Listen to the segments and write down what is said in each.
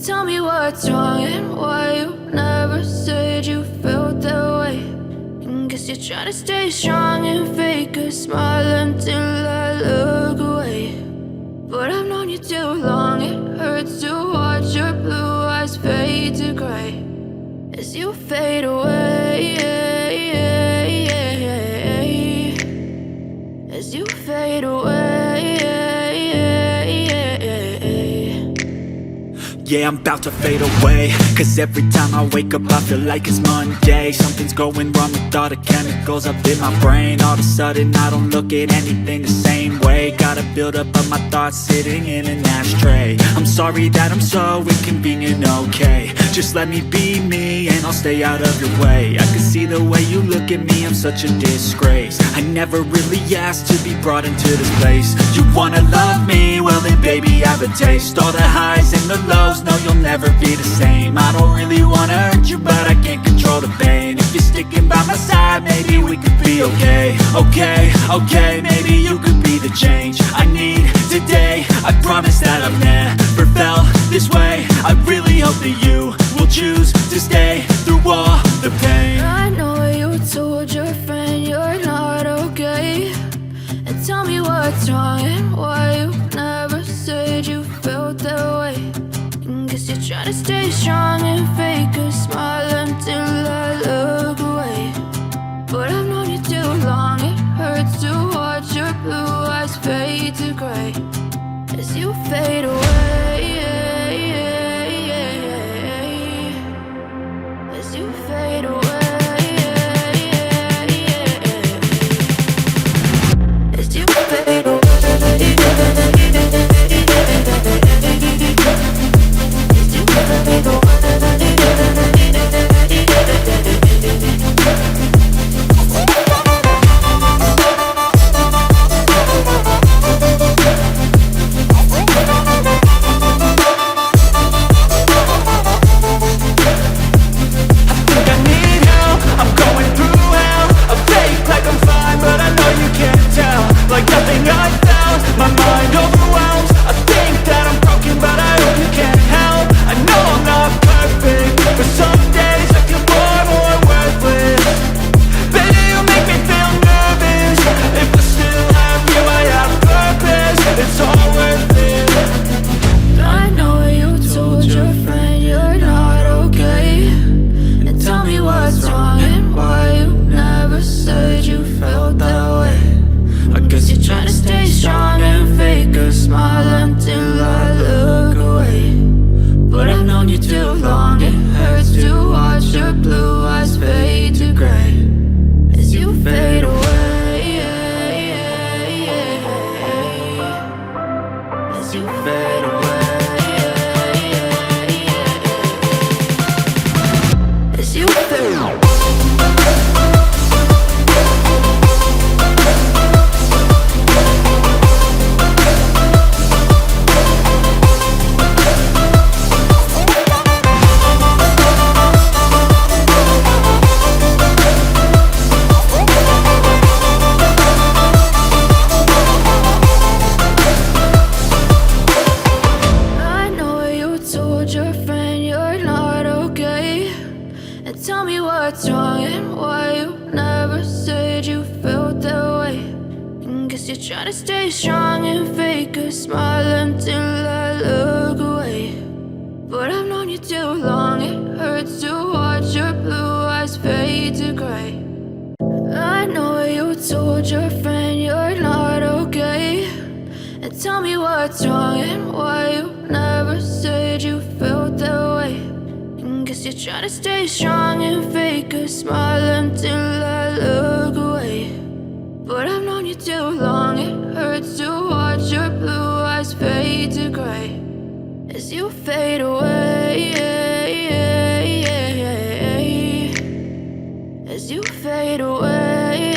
Tell me what's wrong and why you never said you felt that way. And guess you're trying to stay strong and fake a smile until I look away. But I've known you too long, it hurts to watch your blue eyes fade to gray as you fade away, as you fade away. Yeah, I'm about to fade away, cause every time I wake up I feel like it's Monday. Something's going wrong with all the chemicals up in my brain. All of a sudden I don't look at anything the same way. Gotta build up of my thoughts sitting in an ashtray. I'm sorry that I'm so inconvenient, okay. Just let me be me and I'll stay out of your way. I can see the way you look at me, I'm such a disgrace. I never really asked to be brought into this place. You wanna love me? Well then baby I have a taste. All the highs and the lows, no you'll never be the same. I don't really wanna hurt you but I can't control the pain. If you're sticking by my side maybe we could be okay. Okay, maybe you could be the change I need today. I promise that I've never felt this way. I really hope that you will choose to stay through all the pain. I know you told your friend you're not okay. And tell me what's wrong and why you never said you felt that way. And guess you're trying to stay strong and fake a smile until I look away. But I've known you too long, it hurts to watch your blue eyes fade to gray as you fade away, as you fade away, as you fade away. Trying to stay strong and fake a smile until I look away. But I've known you too long, it hurts to watch your blue eyes fade to gray. I know you told your friend you're not okay. And tell me what's wrong and why you never said you felt that way. And guess you're trying to stay strong and fake a smile until I look away. But I've known you too long, it hurts to watch your blue eyes fade to gray as you fade away, as you fade away.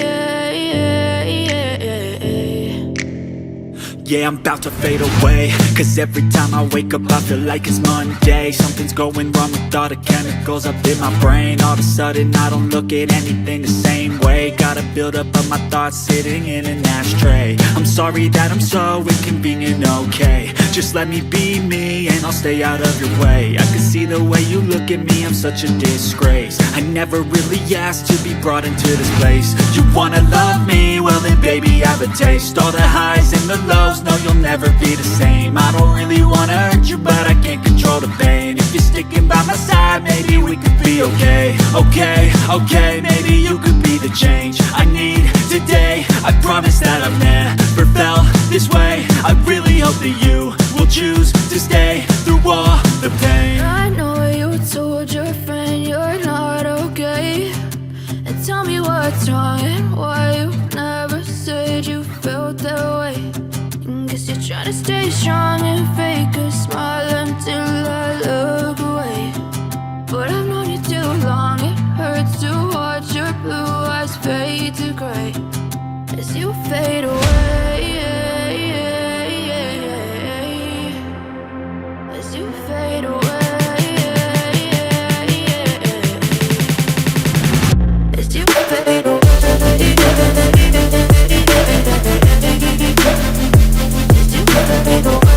Yeah, I'm about to fade away, cause every time I wake up I feel like it's Monday. Something's going wrong with all the chemicals up in my brain. All of a sudden I don't look at anything the same way. Gotta build up of my thoughts sitting in an ashtray. I'm sorry that I'm so inconvenient, okay. Just let me be me and I'll stay out of your way. I can see the way you look at me, I'm such a disgrace. I never really asked to be brought into this place. You wanna love me? Well then baby, have a taste. All the highs and the lows, no you'll never be the same. I don't really wanna hurt you, but I can't control the pain. If you're sticking by my side, maybe we could be okay. Okay, okay, maybe you could be the change I need today. I promise that I've never felt this way. I really hope that you will choose to stay through all the pain. I know you told your friend you're not okay, and tell me what's wrong and why you never said you felt that way. And guess you're trying to stay strong and fake a smile until I look away. But I've known you too long, it hurts to watch your blue eyes fade to gray as you fade away. As you fade away. As you fade away. As you fade away.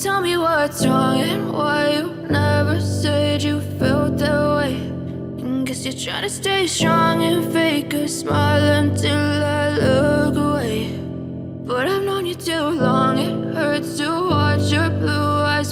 Tell me what's wrong and why you never said you felt that way. And guess you're trying to stay strong and fake a smile until I look away. But I've known you too long, it hurts to watch your blue